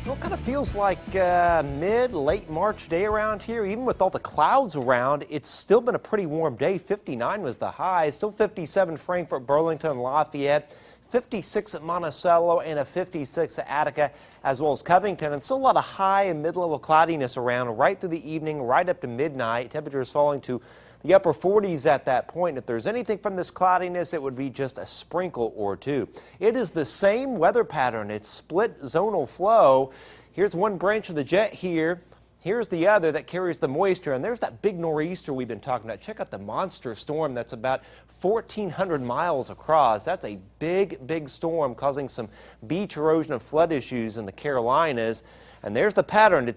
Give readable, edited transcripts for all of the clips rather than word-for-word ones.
Well, it kind of feels like late March day around here. Even with all the clouds around, it's still been a pretty warm day. 59 was the high, still 57 Frankfort, Burlington, Lafayette, 56 at Monticello, and a 56 at Attica, as well as Covington. And still a lot of high and mid-level cloudiness around right through the evening, right up to midnight. Temperatures falling to the upper 40s at that point. If there's anything from this cloudiness, it would be just a sprinkle or two. It is the same weather pattern. It's split zonal flow. Here's one branch of the jet here. Here's the other that carries the moisture, and there's that big nor'easter we've been talking about. Check out the monster storm that's about 1,400 miles across. That's a big, big storm causing some beach erosion and flood issues in the Carolinas. And there's the pattern.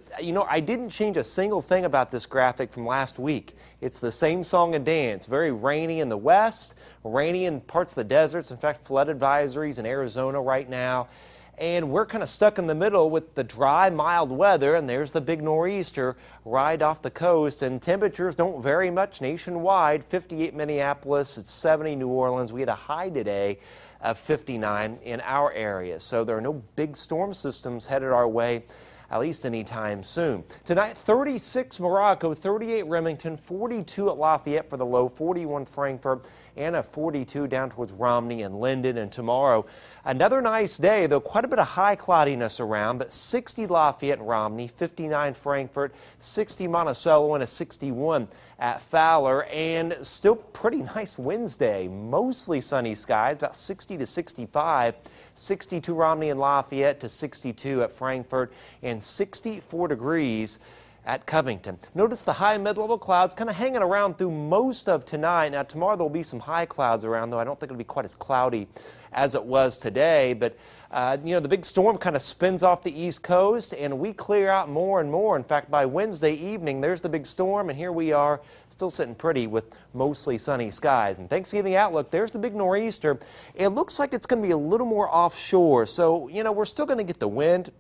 I didn't change a single thing about this graphic from last week. It's the same song and dance. Very rainy in the west, rainy in parts of the deserts. In fact, flood advisories in Arizona right now. And we're kind of stuck in the middle with the dry, mild weather, and there's the big nor'easter right off the coast. And temperatures don't vary much nationwide. 58 Minneapolis, it's 70 New Orleans. We had a high today of 59 in our area. So there are no big storm systems headed our way, at least anytime soon. Tonight, 36 Morocco, 38 Remington, 42 at Lafayette for the low, 41 Frankfort, and a 42 down towards Romney and Linden. And tomorrow, another nice day, though quite a bit of high cloudiness around, but 60 Lafayette and Romney, 59 Frankfort, 60 Monticello, and a 61 at Fowler. And still pretty nice Wednesday. Mostly sunny skies, about 60 to 65, 62 Romney and Lafayette to 62 at Frankfort, and 64 degrees at Covington. Notice the high mid-level clouds kind of hanging around through most of tonight. Now tomorrow there'll be some high clouds around, though I don't think it'll be quite as cloudy as it was today. But the big storm kind of spins off the east coast and we clear out more and more. In fact, by Wednesday evening, there's the big storm, and here we are still sitting pretty with mostly sunny skies. And Thanksgiving outlook, there's the big nor'easter. It looks like it's going to be a little more offshore. So, we're still going to get the wind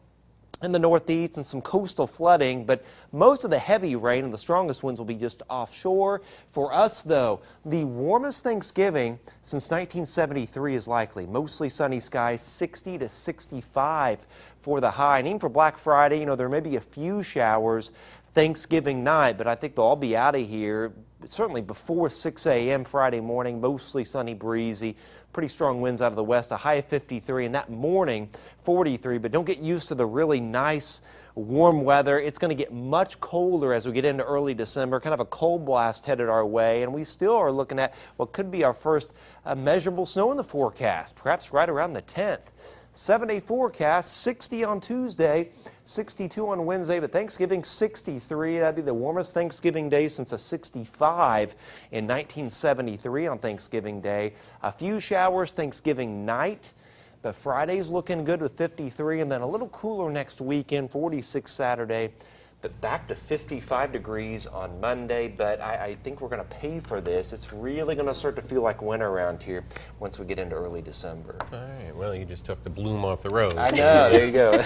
in the northeast and some coastal flooding, but most of the heavy rain and the strongest winds will be just offshore. For us, though, the warmest Thanksgiving since 1973 is likely. Mostly sunny skies, 60 to 65 for the high. And even for Black Friday, there may be a few showers Thanksgiving night, but I think they'll all be out of here certainly before 6 a.m. Friday morning. Mostly sunny, breezy, pretty strong winds out of the west, a high of 53, and that morning 43. But don't get used to the really nice warm weather. It's going to get much colder as we get into early December, kind of a cold blast headed our way, and we still are looking at what could be our first measurable snow in the forecast, perhaps right around the 10th. 7-day forecast, 60 on Tuesday, 62 on Wednesday, but Thanksgiving 63. That'd be the warmest Thanksgiving day since a 65 in 1973 on Thanksgiving Day. A few showers Thanksgiving night, but Friday's looking good with 53, and then a little cooler next weekend, 46 Saturday. But back to 55 degrees on Monday, but I think we're going to pay for this. It's really going to start to feel like winter around here once we get into early December. All right, well, you just took the bloom off the rose. I know, there you go.